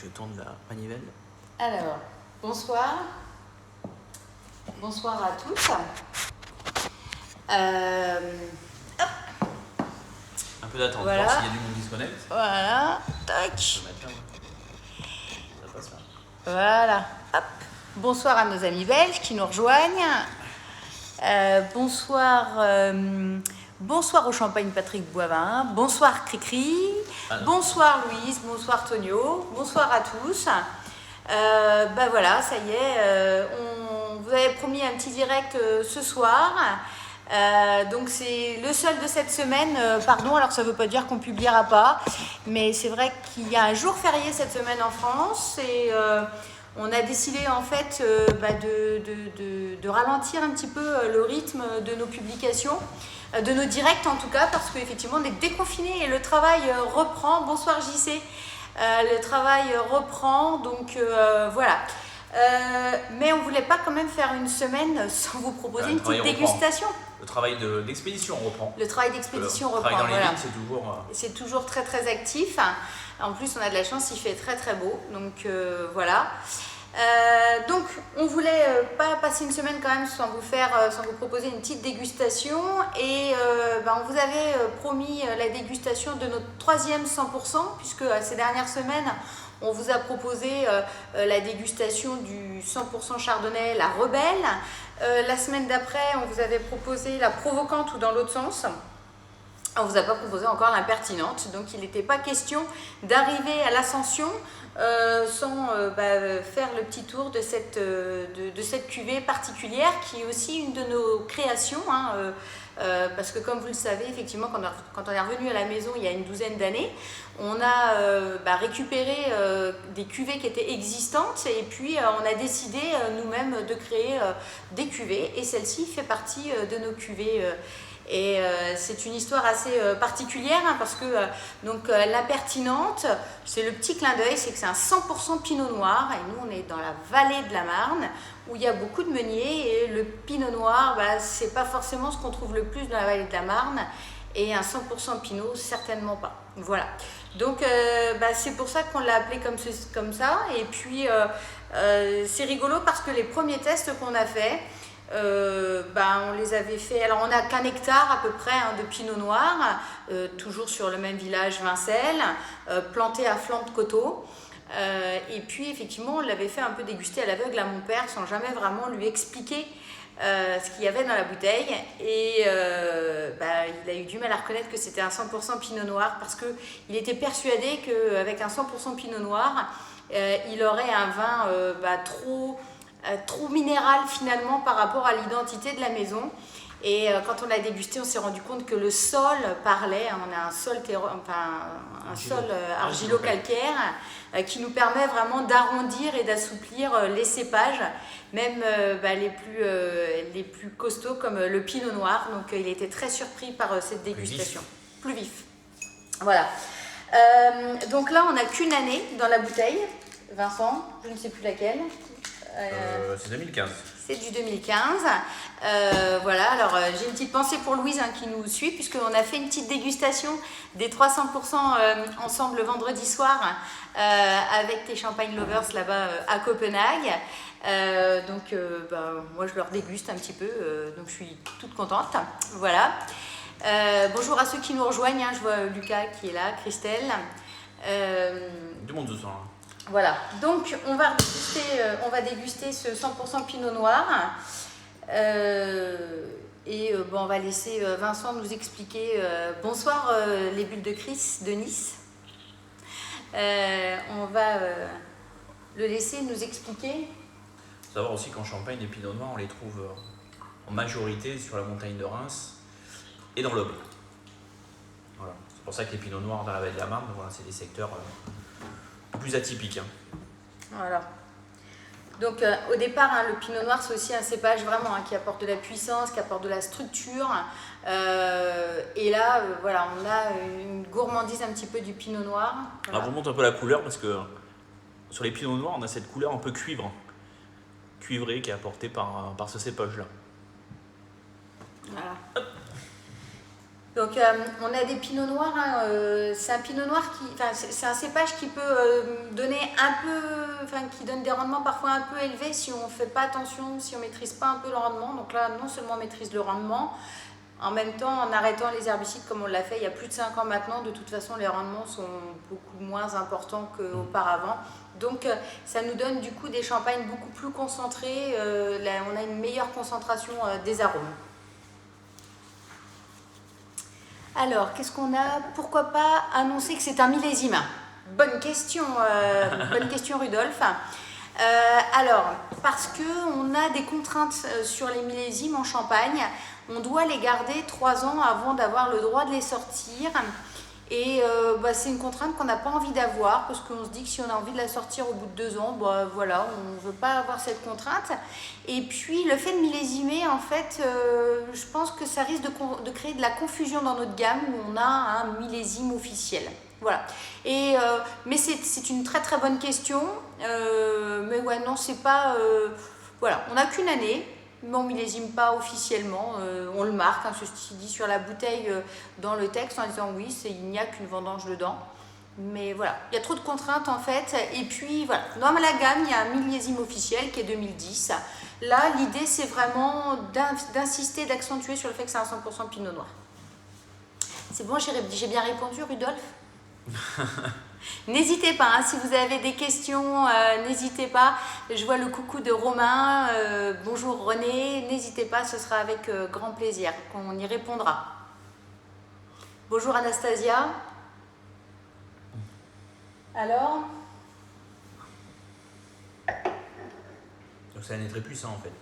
je tourne la manivelle. Alors, bonsoir. Bonsoir à tous. Un peu d'attente, Voilà. voir s'il y a du monde qui se connecte. Voilà, tac. Ça passe là. Voilà, hop. Bonsoir à nos amis belges qui nous rejoignent. Bonsoir au Champagne Patrick Boivin. Bonsoir Cricri. Bonsoir Louise. Bonsoir Tonio. Bonsoir à tous. Voilà, ça y est. On vous avait promis un petit direct ce soir. Donc c'est le seul de cette semaine, pardon, alors ça ne veut pas dire qu'on ne publiera pas, mais c'est vrai qu'il y a un jour férié cette semaine en France et on a décidé en fait de ralentir un petit peu le rythme de nos publications, de nos directs en tout cas, parce qu'effectivement on est déconfinés et le travail reprend. Bonsoir JC, le travail reprend, donc voilà. Mais on ne voulait pas quand même faire une semaine sans vous proposer une petite dégustation. Le travail d'expédition reprend. Le travail d'expédition reprend. Le travail dans les voilà. villes, c'est toujours très très actif. En plus, on a de la chance, il fait très très beau. Donc voilà. Donc on voulait pas passer une semaine quand même sans vous proposer une petite dégustation. Et on vous avait promis la dégustation de notre 3e 100%, puisque ces dernières semaines, on vous a proposé la dégustation du 100% chardonnay, la rebelle. La semaine d'après, on vous avait proposé la provocante ou dans l'autre sens. On ne vous a pas proposé encore l'impertinente. Donc il n'était pas question d'arriver à l'ascension sans faire le petit tour de cette cuvée particulière qui est aussi une de nos créations. Parce que comme vous le savez, effectivement, quand on est revenu à la maison il y a une douzaine d'années, on a récupéré des cuvées qui étaient existantes et puis on a décidé nous-mêmes de créer des cuvées et celle-ci fait partie de nos cuvées. Et c'est une histoire assez particulière parce que l'impertinente, c'est le petit clin d'œil, c'est que c'est un 100% pinot noir et nous on est dans la vallée de la Marne où il y a beaucoup de meuniers et le pinot noir, c'est pas forcément ce qu'on trouve le plus dans la vallée de la Marne et un 100% pinot, certainement pas. Voilà. Donc c'est pour ça qu'on l'a appelé comme ça et puis c'est rigolo parce que les premiers tests qu'on a fait, on les avait fait, alors on n'a qu'un hectare à peu près de pinot noir, toujours sur le même village Vincelles, planté à flanc de coteaux. Et puis effectivement on l'avait fait un peu déguster à l'aveugle à mon père sans jamais vraiment lui expliquer ce qu'il y avait dans la bouteille et il a eu du mal à reconnaître que c'était un 100% pinot noir parce qu'il était persuadé qu'avec un 100% pinot noir il aurait un vin trop minéral finalement par rapport à l'identité de la maison. Et quand on l'a dégusté, on s'est rendu compte que le sol parlait. On a un sol argilo-calcaire qui nous permet vraiment d'arrondir et d'assouplir les cépages, même les plus costauds comme le pinot noir. Donc il était très surpris par cette dégustation. Plus vif. Voilà. Donc là, on n'a qu'une année dans la bouteille. Vincent, je ne sais plus laquelle. C'est 2015. C'est du 2015. Voilà, alors j'ai une petite pensée pour Louise qui nous suit, puisqu'on a fait une petite dégustation des 300% ensemble vendredi soir avec les Champagne Lovers là-bas à Copenhague. Moi je leur déguste un petit peu, donc je suis toute contente. Voilà. Bonjour à ceux qui nous rejoignent, je vois Lucas qui est là, Christelle. Du monde ce soir. Voilà, donc on va déguster ce 100% pinot noir on va laisser Vincent nous expliquer. Bonsoir les bulles de Chris de Nice. On va le laisser nous expliquer. Il faut savoir aussi qu'en Champagne, les pinots noirs, on les trouve en majorité sur la montagne de Reims et dans l'Aube. Voilà. C'est pour ça que les pinots noirs dans la vallée de la Marne, c'est des secteurs plus atypique. Voilà. Donc au départ, le pinot noir, c'est aussi un cépage vraiment qui apporte de la puissance, qui apporte de la structure. Et là, on a une gourmandise un petit peu du pinot noir. Voilà. Alors, je vous montre un peu la couleur parce que sur les pinots noirs, on a cette couleur un peu cuivrée qui est apportée par ce cépage-là. Voilà. Hop. Donc on a des pinots noirs, hein, c'est un pinot noir c'est un cépage qui peut donner un peu, qui donne des rendements parfois un peu élevés si on ne fait pas attention, si on ne maîtrise pas un peu le rendement. Donc là, non seulement on maîtrise le rendement, en même temps en arrêtant les herbicides comme on l'a fait il y a plus de 5 ans maintenant, de toute façon les rendements sont beaucoup moins importants qu'auparavant. Donc ça nous donne du coup des champagnes beaucoup plus concentrés, on a une meilleure concentration des arômes. Alors, qu'est-ce qu'on a? Pourquoi pas annoncer que c'est un millésime? Bonne question Rudolf. Alors, parce qu'on a des contraintes sur les millésimes en Champagne, on doit les garder 3 ans avant d'avoir le droit de les sortir. Et c'est une contrainte qu'on n'a pas envie d'avoir parce qu'on se dit que si on a envie de la sortir au bout de 2 ans, voilà, on ne veut pas avoir cette contrainte. Et puis le fait de millésimer, en fait, je pense que ça risque de créer de la confusion dans notre gamme où on a un millésime officiel. Voilà. Mais c'est une très très bonne question. Mais ouais, non, c'est pas. Voilà, on n'a qu'une année. Mais on ne millésime pas officiellement, on le marque, hein, ceci dit sur la bouteille dans le texte en disant oui, il n'y a qu'une vendange dedans. Mais voilà, il y a trop de contraintes en fait. Et puis voilà, dans la gamme, il y a un millésime officiel qui est 2010. Là, l'idée c'est vraiment d'insister, d'accentuer sur le fait que c'est un 100% pinot noir. C'est bon, j'ai bien répondu, Rudolf? N'hésitez pas, hein, si vous avez des questions, n'hésitez pas. Je vois le coucou de Romain, bonjour René, n'hésitez pas, ce sera avec grand plaisir qu'on y répondra. Bonjour Anastasia. Alors? Donc c'est un nez très puissant en fait.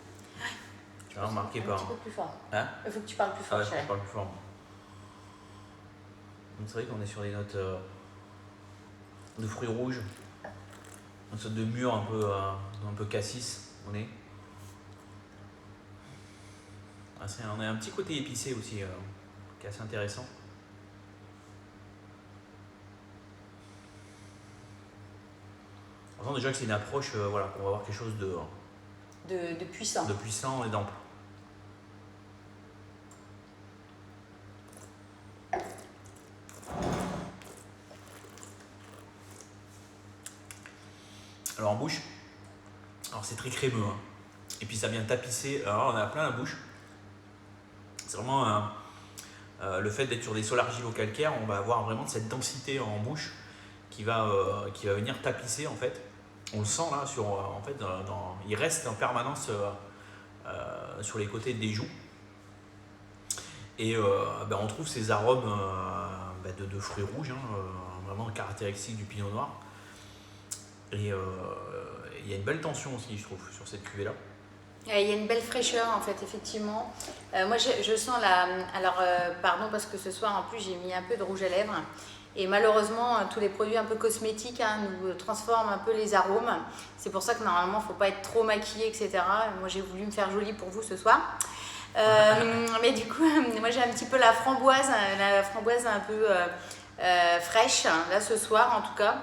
Tu as remarqué Un petit peu plus fort. Hein? Il faut que tu parles plus fort, je parle plus fort. C'est vrai qu'on est sur des notes de fruits rouges, une sorte de mûre un peu cassis au nez. On a un petit côté épicé aussi qui est assez intéressant. On sent déjà que c'est une approche, qu'on va avoir quelque chose de puissant. De puissant et d'ample. Alors en bouche, c'est très crémeux, hein. Et puis ça vient tapisser, alors on a plein la bouche. C'est vraiment le fait d'être sur des sols argilo-calcaires, on va avoir vraiment cette densité en bouche qui va venir tapisser en fait. On le sent là, il reste en permanence sur les côtés des joues. Et on trouve ces arômes de fruits rouges, hein, vraiment caractéristiques du pinot noir. Et il y a une belle tension aussi, je trouve, sur cette cuvée là. Il y a une belle fraîcheur en fait, effectivement. Moi je sens pardon parce que ce soir en plus j'ai mis un peu de rouge à lèvres. Et malheureusement, tous les produits un peu cosmétiques nous transforment un peu les arômes. C'est pour ça que normalement, il ne faut pas être trop maquillé, etc. Moi, j'ai voulu me faire jolie pour vous ce soir. Mais du coup, moi, j'ai un petit peu la framboise un peu fraîche, là, ce soir, en tout cas.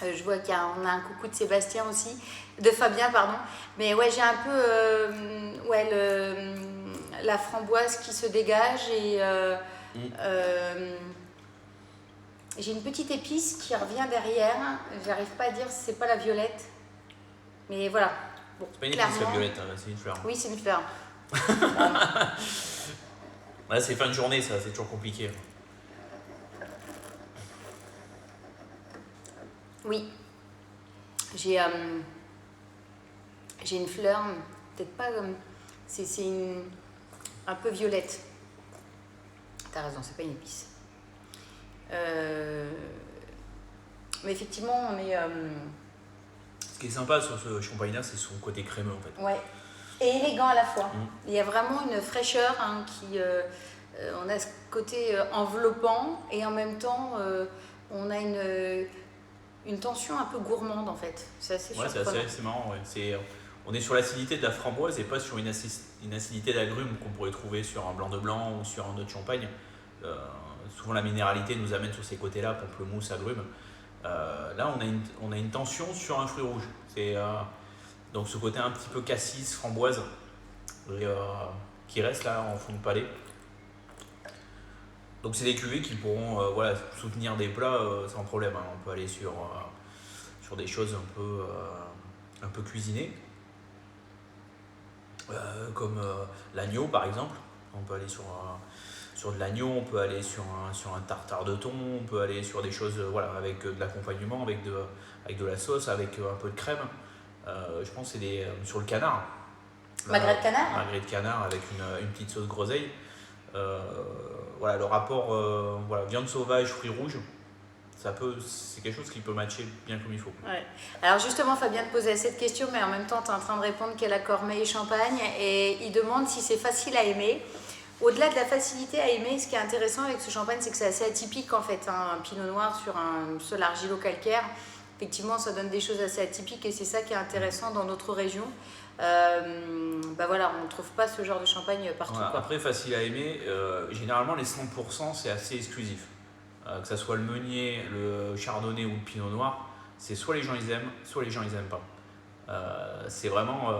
Je vois qu'on a un coucou de Sébastien aussi, de Fabien, pardon. Mais ouais, j'ai un peu la framboise qui se dégage et... j'ai une petite épice qui revient derrière. J'arrive pas à dire si c'est pas la violette. Mais voilà. Bon, c'est pas une épice la violette, c'est une fleur. Oui, c'est une fleur. Ouais, c'est fin de journée, ça, c'est toujours compliqué. Oui. J'ai une fleur, peut-être pas comme... C'est un peu violette. T'as raison, c'est pas une épice. Mais effectivement, on est... Ce qui est sympa sur ce champagne-là, c'est son côté crémeux en fait. Ouais. Et élégant à la fois. Il y a vraiment une fraîcheur qui... on a ce côté enveloppant et en même temps, on a une tension un peu gourmande en fait. C'est assez surprenant. C'est marrant. Ouais. On est sur l'acidité de la framboise et pas sur une acidité d'agrumes qu'on pourrait trouver sur un blanc de blanc ou sur un autre champagne. Souvent la minéralité nous amène sur ces côtés-là, pamplemousse, agrumes. Là on a une tension sur un fruit rouge. Donc ce côté un petit peu cassis, framboise, qui reste là en fond de palais. Donc c'est des cuvées qui pourront voilà, soutenir des plats sans problème, hein. On peut aller sur des choses un peu cuisinées, comme l'agneau par exemple. On peut aller sur de l'agneau, on peut aller sur un tartare de thon, on peut aller sur des choses voilà, avec de l'accompagnement, avec de la sauce, avec un peu de crème. Je pense que c'est sur le canard. Magret de canard. Magret de canard avec une petite sauce groseille. Voilà, le rapport voilà, viande sauvage, fruits rouges, c'est quelque chose qui peut matcher bien comme il faut. Ouais. Alors justement, Fabien te posait cette question, mais en même temps, tu es en train de répondre qu'elle a Cormeille et Champagne, et il demande si c'est facile à aimer. Au-delà de la facilité à aimer, ce qui est intéressant avec ce champagne, c'est que c'est assez atypique en fait, hein, un pinot noir sur un sol argilo-calcaire. Effectivement, ça donne des choses assez atypiques et c'est ça qui est intéressant dans notre région. Voilà, on ne trouve pas ce genre de champagne partout. Voilà, quoi. après, facile à aimer, généralement les 100% c'est assez exclusif. Que ce soit le meunier, le chardonnay ou le pinot noir, c'est soit les gens ils aiment, soit les gens ils aiment pas. C'est vraiment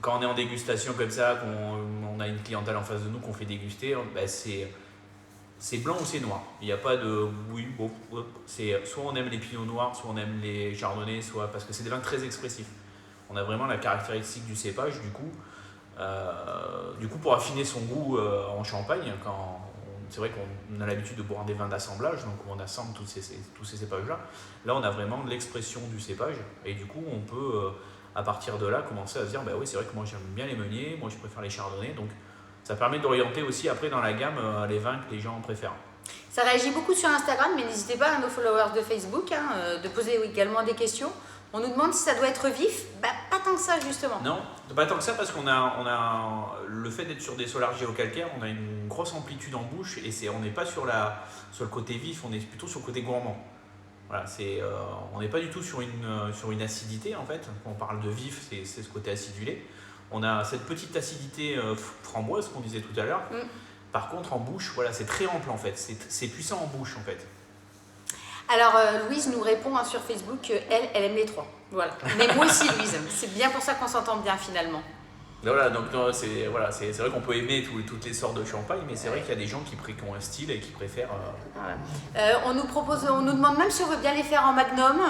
quand on est en dégustation comme ça, qu'on a une clientèle en face de nous qu'on fait déguster, ben c'est blanc ou c'est noir. Il n'y a pas de oui, bon, c'est soit on aime les pinots noirs, soit on aime les chardonnays, soit parce que c'est des vins très expressifs. On a vraiment la caractéristique du cépage, du coup pour affiner son goût en champagne, c'est vrai qu'on a l'habitude de boire des vins d'assemblage, donc on assemble tous ces cépages-là. Là, on a vraiment de l'expression du cépage, et du coup, on peut, à partir de là, commencer à se dire, bah oui, c'est vrai que moi j'aime bien les meuniers, moi je préfère les chardonnays, donc ça permet d'orienter aussi après dans la gamme les vins que les gens préfèrent. Ça réagit beaucoup sur Instagram, mais n'hésitez pas à nos followers de Facebook de poser également des questions. On nous demande si ça doit être vif. Bah, pas tant que ça, justement. Non, pas tant que ça, parce qu'on a le fait d'être sur des sols argilo-calcaires, on a une grosse amplitude en bouche, et on n'est pas sur le côté vif, on est plutôt sur le côté gourmand. Voilà, on n'est pas du tout sur une acidité, en fait. Quand on parle de vif, c'est ce côté acidulé. On a cette petite acidité framboise qu'on disait tout à l'heure. Par contre, en bouche, voilà, c'est très ample, en fait. C'est puissant en bouche, en fait. Alors, Louise nous répond sur Facebook qu'elle aime les trois. Voilà. Mais moi aussi, Louise. C'est bien pour ça qu'on s'entend bien, finalement. Voilà, donc c'est vrai qu'on peut aimer toutes les sortes de champagne, mais c'est vrai qu'il y a des gens qui ont un style et qui préfèrent. On nous demande même si on veut bien les faire en magnum,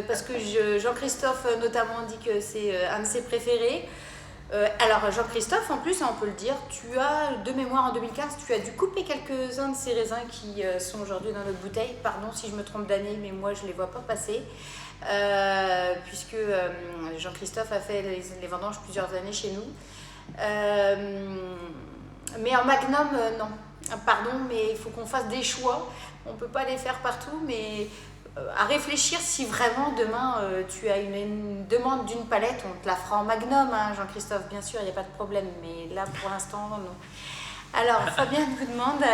parce que Jean-Christophe notamment dit que c'est un de ses préférés. Alors Jean-Christophe, en plus, on peut le dire, tu as de mémoire en 2015, tu as dû couper quelques-uns de ces raisins qui sont aujourd'hui dans notre bouteille. Pardon si je me trompe d'année, mais moi je ne les vois pas passer. Puisque Jean-Christophe a fait les vendanges plusieurs années chez nous. Mais en magnum, non. Pardon, mais il faut qu'on fasse des choix. On ne peut pas les faire partout, mais à réfléchir si vraiment demain tu as une demande d'une palette, on te la fera en magnum, hein, Jean-Christophe, bien sûr, il n'y a pas de problème. Mais là, pour l'instant, non. Alors, Fabien nous demande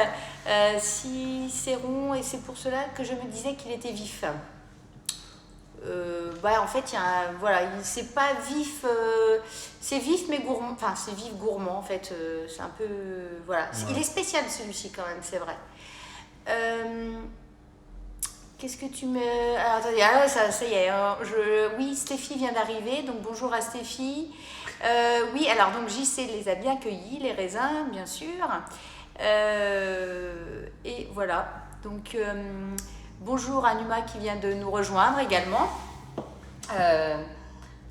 si c'est rond et c'est pour cela que je me disais qu'il était vif. En fait, c'est pas vif, c'est vif mais gourmand, enfin c'est vif gourmand en fait, c'est un peu, voilà. Il est spécial celui-ci quand même, c'est vrai. Qu'est-ce que tu me... Alors attendez, ça y est, oui, Stéphie vient d'arriver, donc bonjour à Stéphie. Oui, alors donc JC les a bien cueillis, les raisins, bien sûr. Et voilà, donc... bonjour à Numa qui vient de nous rejoindre également.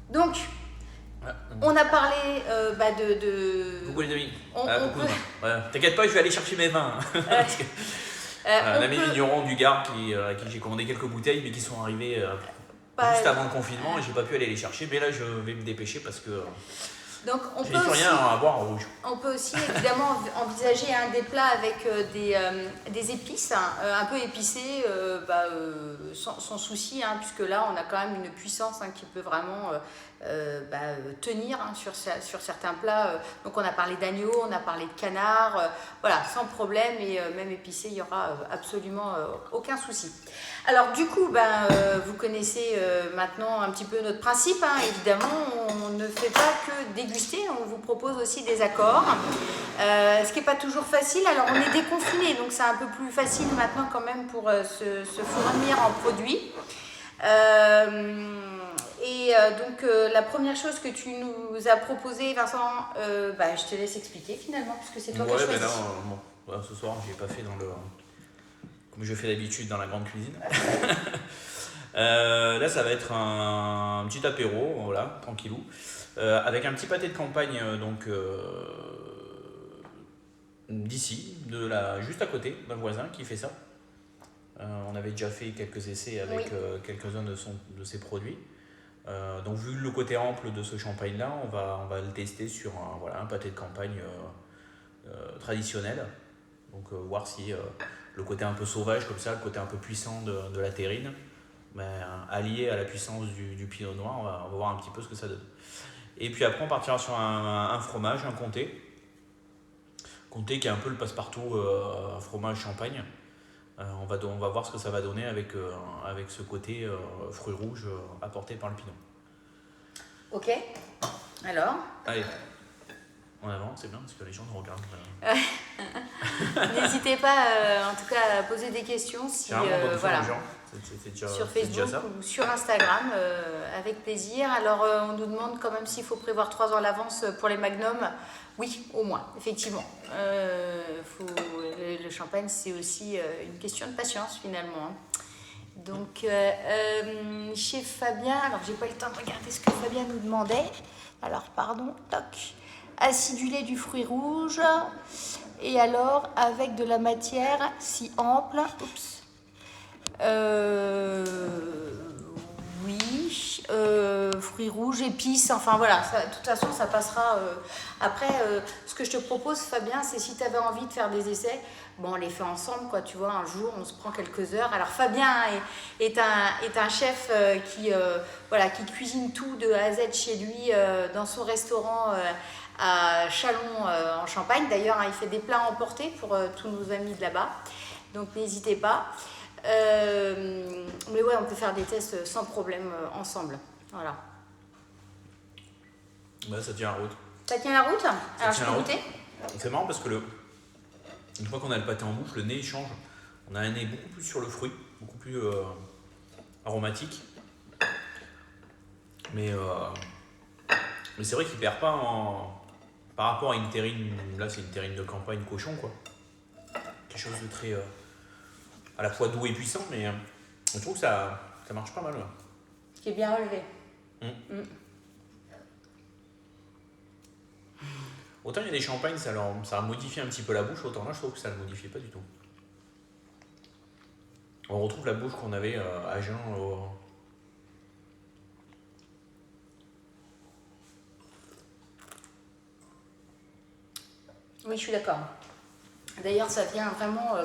Donc, on a parlé de... Coucou les amis. T'inquiète pas, je vais aller chercher mes vins. Un ami vigneron du Gard à qui j'ai commandé quelques bouteilles, mais qui sont arrivées juste avant le confinement et j'ai pas pu aller les chercher. Mais là, je vais me dépêcher parce que... Donc j'ai plus rien à boire en rouge. On peut aussi évidemment envisager des plats avec des épices, un peu épicées, sans souci, puisque là on a quand même une puissance qui peut vraiment tenir sur certains plats. Donc on a parlé d'agneau, on a parlé de canard, voilà, sans problème, et même épicé, il n'y aura absolument aucun souci. Alors du coup, vous connaissez maintenant un petit peu notre principe, évidemment, on ne fait pas que déguster, on vous propose aussi des accords, ce qui n'est pas toujours facile. Alors on est déconfiné, donc c'est un peu plus facile maintenant quand même pour se fournir en produits. Donc la première chose que tu nous as proposé, Vincent, je te laisse expliquer finalement, puisque c'est toi qui as choisi. Voilà, ce soir, j'ai pas fait comme je fais d'habitude dans la grande cuisine. Là, ça va être un petit apéro, voilà, tranquillou, avec un petit pâté de campagne d'ici, juste à côté d'un voisin qui fait ça. On avait déjà fait quelques essais avec quelques-uns de ses produits. Donc vu le côté ample de ce champagne-là, on va le tester sur un pâté de campagne traditionnel. Donc voir si le côté un peu sauvage comme ça, le côté un peu puissant de la terrine, allié à la puissance du pinot noir, on va voir un petit peu ce que ça donne. Et puis après on partira sur un fromage, un comté. Comté qui est un peu le passe-partout fromage champagne. On va voir ce que ça va donner avec ce côté fruits rouges apporté par le pinot. Ok, alors Allez, en avant, c'est bien parce que les gens nous regardent. N'hésitez pas en tout cas à poser des questions si, voilà, sur Facebook ou sur Instagram, avec plaisir. Alors on nous demande quand même s'il faut prévoir 3 ans à l'avance pour les magnums. Oui, au moins, effectivement. Le champagne, c'est aussi une question de patience finalement. Donc, chez Fabien, alors j'ai pas eu le temps de regarder ce que Fabien nous demandait. Alors, pardon, toc. Acidulé du fruit rouge. Et alors, avec de la matière si ample. Oups. Oui. Fruits rouges, épices, enfin voilà. De toute façon, ça passera. Après, ce que je te propose, Fabien, c'est si tu avais envie de faire des essais. Bon, on les fait ensemble, quoi, tu vois, un jour, on se prend quelques heures. Alors, Fabien est un chef qui cuisine tout de A à Z chez lui, dans son restaurant à Châlons, en Champagne. D'ailleurs, il fait des plats emportés pour tous nos amis de là-bas. Donc, n'hésitez pas. Mais ouais, on peut faire des tests sans problème ensemble. Voilà. Bah, ça tient la route. Ça tient la route? Alors, je peux goûter? C'est marrant parce que une fois qu'on a le pâté en bouche, le nez il change. On a un nez beaucoup plus sur le fruit, beaucoup plus aromatique. Mais c'est vrai qu'il perd pas par rapport à une terrine. Là, c'est une terrine de campagne cochon, quoi. Quelque chose de très à la fois doux et puissant, mais je trouve que ça marche pas mal. Là. Ce qui est bien relevé. Autant il y a des champagnes, ça modifie un petit peu la bouche, autant là je trouve que ça ne le modifie pas du tout. On retrouve la bouche qu'on avait à jeun. Oui, je suis d'accord. D'ailleurs, ça vient vraiment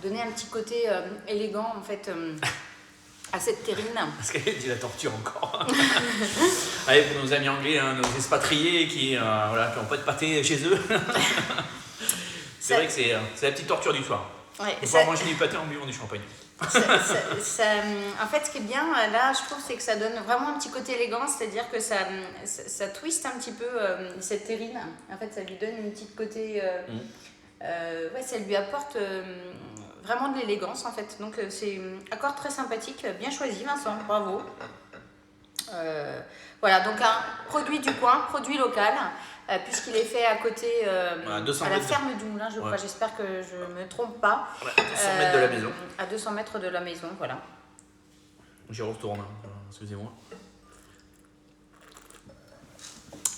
donner un petit côté élégant en fait à cette terrine. Parce qu'elle dit la torture encore. Allez, pour nos amis anglais, nos expatriés qui n'ont pas de pâté chez eux. C'est vrai que c'est la petite torture du soir. Ouais, on va manger du pâté en buvant du champagne. En fait, ce qui est bien là, je trouve, c'est que ça donne vraiment un petit côté élégant, c'est-à-dire que ça twiste un petit peu cette terrine. En fait, ça lui donne une petite côté. Ça lui apporte vraiment de l'élégance en fait. Donc c'est un accord très sympathique, bien choisi Vincent, bravo. Voilà, donc un produit du coin, produit local, puisqu'il est fait à côté, à la ferme du Moulin, je crois, j'espère que je ne me trompe pas. À 200 mètres de la maison. À 200 mètres de la maison, voilà. J'y retourne, excusez-moi.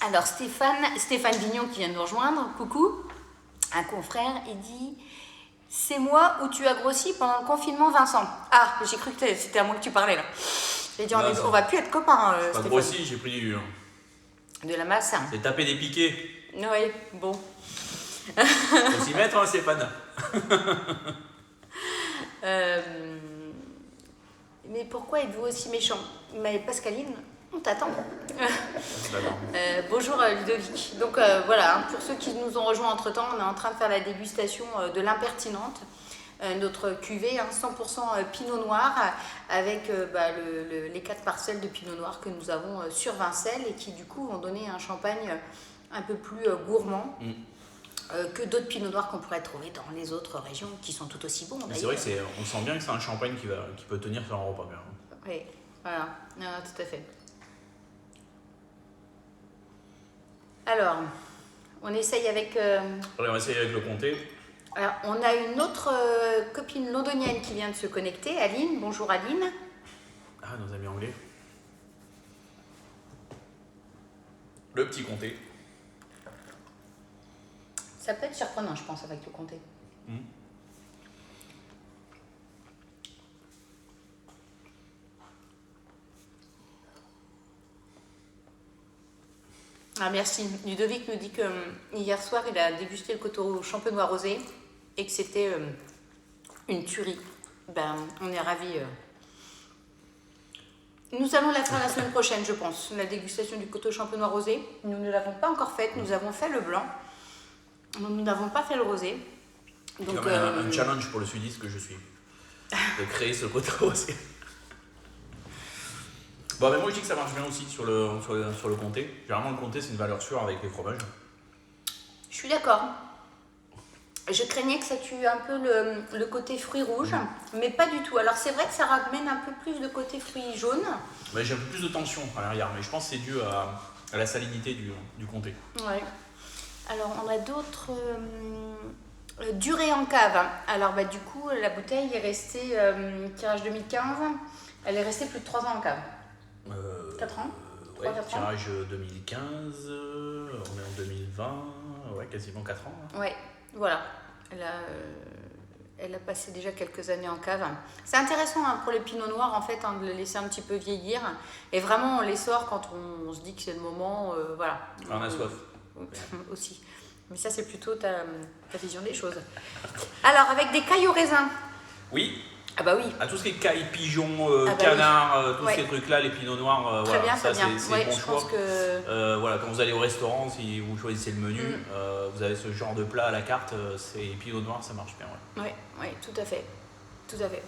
Alors Stéphane Vignon qui vient de nous rejoindre, coucou, un confrère, il dit... C'est moi où tu as grossi pendant le confinement, Vincent. Ah, j'ai cru que c'était à moi que tu parlais là. J'ai dit, on va plus être copains. Pas grossi, j'ai pris de la masse. J'ai tapé des piquets. Oui, bon. Faut s'y mettre, Stéphane. Mais pourquoi êtes-vous aussi méchant? Mais Pascaline, on t'attend. Bonjour Ludovic. Donc voilà, pour ceux qui nous ont rejoints entre-temps, on est en train de faire la dégustation de l'impertinente, notre cuvée 100% Pinot Noir, avec les 4 parcelles de Pinot Noir que nous avons sur Vincelles et qui du coup vont donner un champagne un peu plus gourmand que d'autres Pinot Noirs qu'on pourrait trouver dans les autres régions qui sont tout aussi bons. C'est vrai qu'on sent bien que c'est un champagne qui peut tenir sur un repas. Oui, voilà, tout à fait. Alors, on essaye avec... Allez, on va essayer avec le comté. Alors, on a une autre copine londonienne qui vient de se connecter, Aline. Bonjour Aline. Ah, nos amis anglais. Le petit comté. Ça peut être surprenant, je pense, avec le comté. Ah, merci. Ludovic nous dit que hier soir, il a dégusté le coteau champenois rosé et que c'était une tuerie. Ben, on est ravis. Nous allons la faire la semaine prochaine, je pense, la dégustation du coteau champenois rosé. Nous ne l'avons pas encore faite, nous avons fait le blanc. Nous n'avons pas fait le rosé. Donc, c'est un challenge pour le sudiste que je suis, de créer ce coteau rosé. Bon, mais moi je dis que ça marche bien aussi sur le comté. Généralement, le comté, c'est une valeur sûre avec les fromages. Je suis d'accord. Je craignais que ça tue un peu le côté fruits rouges, mais pas du tout. Alors c'est vrai que ça ramène un peu plus de côté fruits jaunes. Ouais, j'ai un peu plus de tension à l'arrière, mais je pense que c'est dû à la salinité du comté. Ouais. Alors on a d'autres durée en cave. Alors du coup, la bouteille est restée, tirage 2015, elle est restée plus de 3 ans en cave. 4 ans ouais, 4 tirage 2015, on est en 2020, ouais, quasiment 4 ans. Hein. Ouais, voilà. Elle a passé déjà quelques années en cave. C'est intéressant pour les pinots noirs en fait de le laisser un petit peu vieillir. Et vraiment on les sort quand on se dit que c'est le moment. Voilà. On a soif. Aussi. Mais ça c'est plutôt ta vision des choses. Alors avec des cailles au raisin. Oui. Ah bah oui. À tout ce qui est caille, pigeon, canard, tous ces trucs-là, les pinots noirs, très voilà, bien, ça très bien. c'est bon choix. Que... voilà, quand vous allez au restaurant, si vous choisissez le menu, vous avez ce genre de plat à la carte, c'est pinot noir, ça marche bien. Ouais. Oui, tout à fait. Tout à fait.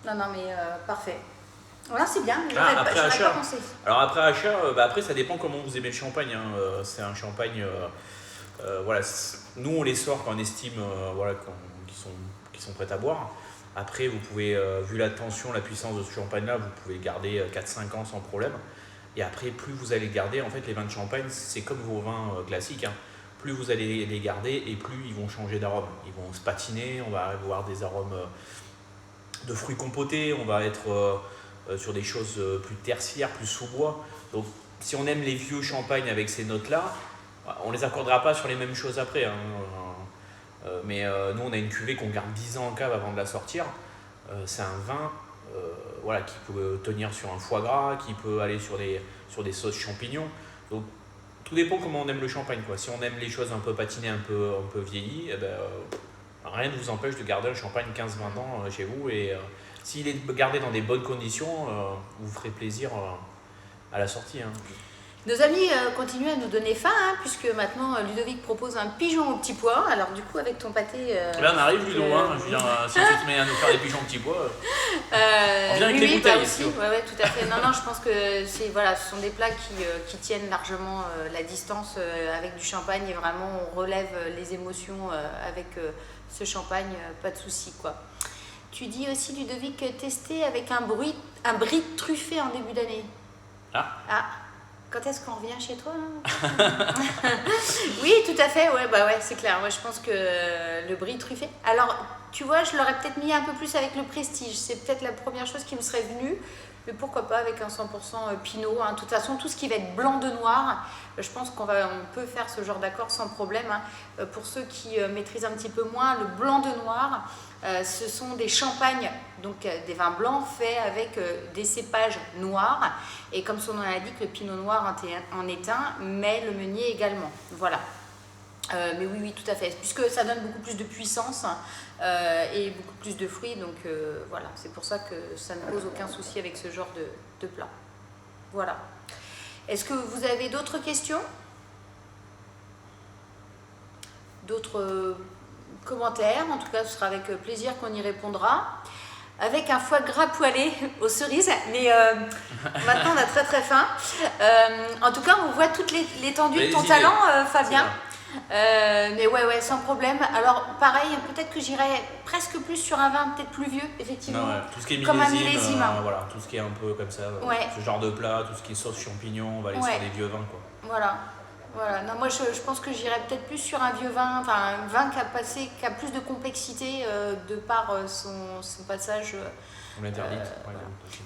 Non, mais parfait. Voilà, c'est bien. Après achat. Pas pensé. Alors après achat, après ça dépend comment vous aimez le champagne. Hein. C'est un champagne, voilà. Nous on les sort quand on estime, voilà, qu'ils sont prêts à boire. Après vous pouvez, vu la tension, la puissance de ce champagne-là, vous pouvez le garder 4-5 ans sans problème. Et après, plus vous allez garder, en fait, les vins de champagne, c'est comme vos vins classiques. Hein. Plus vous allez les garder et plus ils vont changer d'arôme. Ils vont se patiner, on va avoir des arômes de fruits compotés, on va être sur des choses plus tertiaires, plus sous-bois. Donc si on aime les vieux champagnes avec ces notes-là, on ne les accordera pas sur les mêmes choses après. Hein. Mais nous, on a une cuvée qu'on garde 10 ans en cave avant de la sortir. C'est un vin voilà, qui peut tenir sur un foie gras, qui peut aller sur des sauces champignons. Donc tout dépend comment on aime le champagne, quoi. Si on aime les choses un peu patinées, un peu vieillies, eh ben, rien ne vous empêche de garder un champagne 15-20 ans chez vous. Et s'il est gardé dans des bonnes conditions, vous ferez plaisir à la sortie. Hein. Nos amis continuent à nous donner faim, hein, puisque maintenant Ludovic propose un pigeon au petit pois. Alors du coup, avec ton pâté... Là, on arrive, Ludo, hein, je veux dire, si tu te mets à nous faire des pigeons au petit pois, on vient avec les bouteilles. Aussi, ouais, tout à fait. Non, je pense que voilà, ce sont des plats qui tiennent largement la distance avec du champagne, et vraiment on relève les émotions avec ce champagne, pas de souci, quoi. Tu dis aussi, Ludovic, tester avec un brie truffé en début d'année. Ah. Quand est-ce qu'on revient chez toi Oui, tout à fait, ouais, c'est clair. Moi, je pense que le brie truffé. Alors, tu vois, je l'aurais peut-être mis un peu plus avec le prestige. C'est peut-être la première chose qui me serait venue. Mais pourquoi pas avec un 100% pinot. Hein. De toute façon, tout ce qui va être blanc de noir, je pense qu'on peut faire ce genre d'accord sans problème. Hein. Pour ceux qui maîtrisent un petit peu moins, le blanc de noir, ce sont des champagnes, donc des vins blancs faits avec des cépages noirs. Et comme son nom l'indique, le pinot noir en est un, mais le meunier également. Voilà. Mais oui, tout à fait. Puisque ça donne beaucoup plus de puissance et beaucoup plus de fruits. Donc voilà, c'est pour ça que ça ne pose aucun souci avec ce genre de plat. Voilà. Est-ce que vous avez d'autres questions? D'autres commentaires? En tout cas, ce sera avec plaisir qu'on y répondra. Avec un foie gras poêlé aux cerises, mais maintenant on a très très faim. En tout cas, on voit toute l'étendue de ton talent, Fabien. Mais ouais, sans problème. Alors pareil, peut-être que j'irais presque plus sur un vin peut-être plus vieux, effectivement. Ouais, tout ce qui est comme millésime, un millésime. voilà, tout ce qui est un peu comme ça, ouais. Ce genre de plat, tout ce qui est sauce champignon, on va aller sur des vieux vins, quoi. Voilà. Voilà. Non, moi je pense que j'irais peut-être plus sur un vieux vin, enfin un vin qui a plus de complexité de par son passage. On l'interdite. Voilà.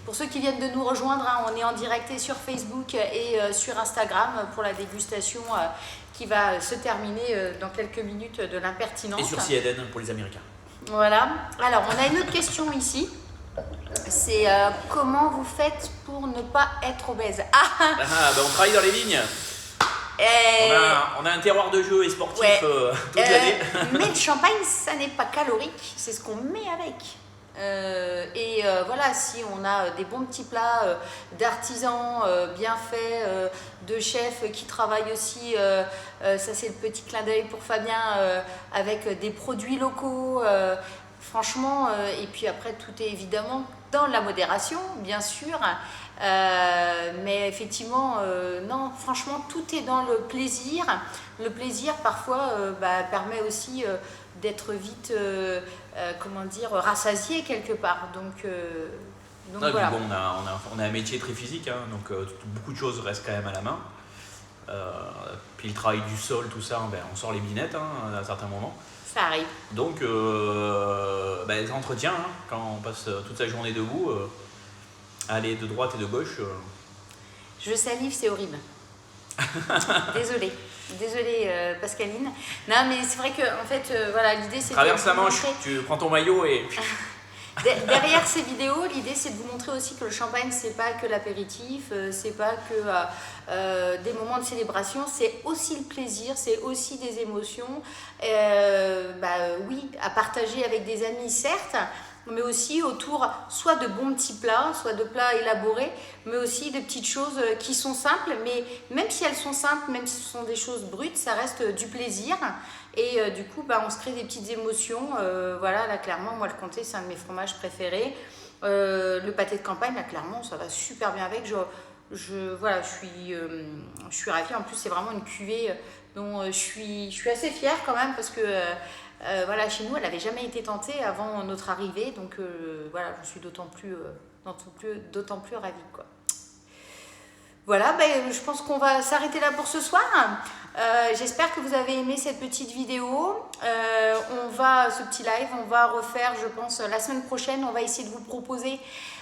Pour ceux qui viennent de nous rejoindre, hein, on est en direct et sur Facebook et sur Instagram pour la dégustation qui va se terminer dans quelques minutes de l'impertinence. Et sur CNN pour les Américains. Voilà. Alors, on a une autre question ici. C'est comment vous faites pour ne pas être obèse? On travaille dans les vignes. On a un terroir de jeu et sportif toute l'année. Mais le champagne, ça n'est pas calorique, c'est ce qu'on met avec. Voilà, si on a des bons petits plats d'artisans bien faits, de chefs qui travaillent aussi, ça c'est le petit clin d'œil pour Fabien, avec des produits locaux, franchement, et puis après tout est évidemment dans la modération, bien sûr, mais effectivement, non, franchement, tout est dans le plaisir. Le plaisir, parfois, permet aussi d'être vite, rassasié quelque part. Donc voilà. Bon, on a un métier très physique, hein, donc beaucoup de choses restent quand même à la main. Puis le travail du sol, tout ça, on sort les minettes à certains moments. Ça arrive. Donc, les entretiens, hein, quand on passe toute sa journée debout, aller de droite et de gauche. Je salive, c'est horrible. Désolée, Pascaline. Non, mais c'est vrai que en fait, voilà, l'idée c'est. Traverse la Manche, tu prends ton maillot et. Derrière ces vidéos, l'idée c'est de vous montrer aussi que le champagne c'est pas que l'apéritif, c'est pas que des moments de célébration, c'est aussi le plaisir, c'est aussi des émotions, oui, à partager avec des amis certes, mais aussi autour soit de bons petits plats, soit de plats élaborés, mais aussi de petites choses qui sont simples, mais même si elles sont simples, même si ce sont des choses brutes, ça reste du plaisir. Et du coup, on se crée des petites émotions. Voilà, là, clairement, moi, le comté, c'est un de mes fromages préférés. Le pâté de campagne, là, clairement, ça va super bien avec. Je suis ravie. En plus, c'est vraiment une cuvée dont je suis assez fière quand même parce que voilà, chez nous, elle n'avait jamais été tentée avant notre arrivée. Donc voilà, je suis d'autant plus ravie, quoi. Voilà, je pense qu'on va s'arrêter là pour ce soir. J'espère que vous avez aimé cette petite vidéo. Ce petit live, on va refaire, je pense, la semaine prochaine. On va essayer de vous proposer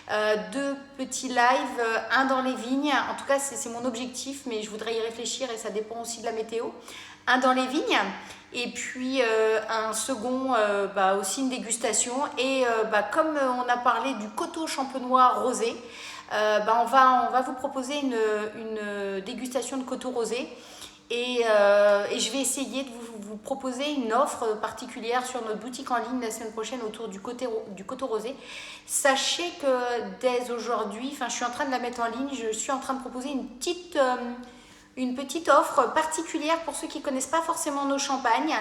2 petits lives, un dans les vignes. En tout cas, c'est mon objectif, mais je voudrais y réfléchir et ça dépend aussi de la météo. Un dans les vignes et puis un second, aussi une dégustation. Et comme on a parlé du coteau champenois rosé, on va vous proposer une dégustation de coteau rosé et je vais essayer de vous proposer une offre particulière sur notre boutique en ligne la semaine prochaine autour du coteau rosé. Sachez que dès aujourd'hui, je suis en train de la mettre en ligne, je suis en train de proposer une petite offre particulière pour ceux qui ne connaissent pas forcément nos champagnes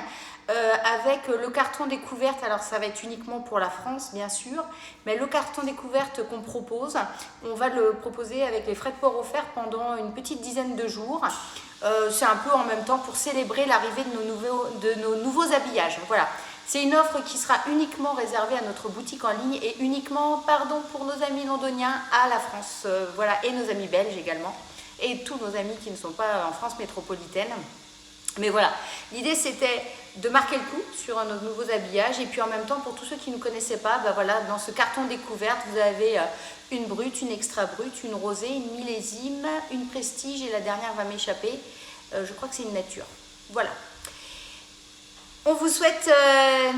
avec le carton découverte. Alors ça va être uniquement pour la France bien sûr, mais le carton découverte qu'on propose, on va le proposer avec les frais de port offerts pendant une petite dizaine de jours. C'est un peu en même temps pour célébrer l'arrivée de nos nouveaux habillages. Voilà. C'est une offre qui sera uniquement réservée à notre boutique en ligne et uniquement, pour nos amis londoniens à la France. Voilà, et nos amis belges également. Et tous nos amis qui ne sont pas en France métropolitaine. Mais voilà, l'idée c'était de marquer le coup sur nos nouveaux habillages et puis en même temps pour tous ceux qui ne connaissaient pas, dans ce carton découverte vous avez une brute, une extra brute, une rosée, une millésime, une prestige et la dernière va m'échapper, je crois que c'est une nature. Voilà. On vous souhaite,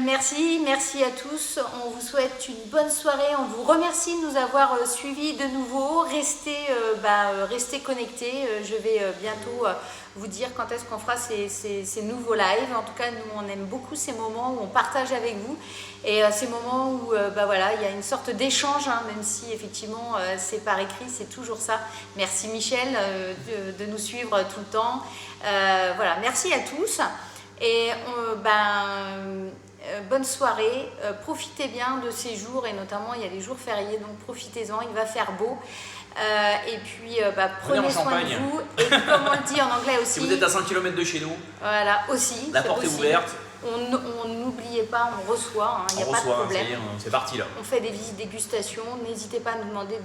merci à tous, on vous souhaite une bonne soirée, on vous remercie de nous avoir suivis de nouveau, restez connectés, je vais bientôt vous dire quand est-ce qu'on fera ces nouveaux lives. En tout cas, nous on aime beaucoup ces moments où on partage avec vous et ces moments où il y a une sorte d'échange, même si effectivement c'est par écrit, c'est toujours ça. Merci Michel de nous suivre tout le temps. Voilà, merci à tous. Et bonne soirée, profitez bien de ces jours et notamment il y a des jours fériés donc profitez-en, il va faire beau et puis prenez soin de vous et comme on le dit en anglais aussi, si vous êtes à 5 km de chez nous, voilà, aussi, la porte est ouverte, on n'oubliez pas, on reçoit, il n'y a pas de problème, c'est parti là. On fait des visites dégustation, n'hésitez pas à nous demander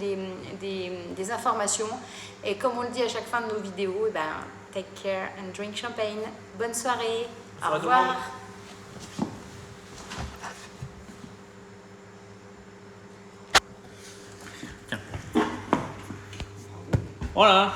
des informations et comme on le dit à chaque fin de nos vidéos, Take care and drink champagne. Bonne soirée. Au Bonne soirée tout le monde. revoir. Voilà.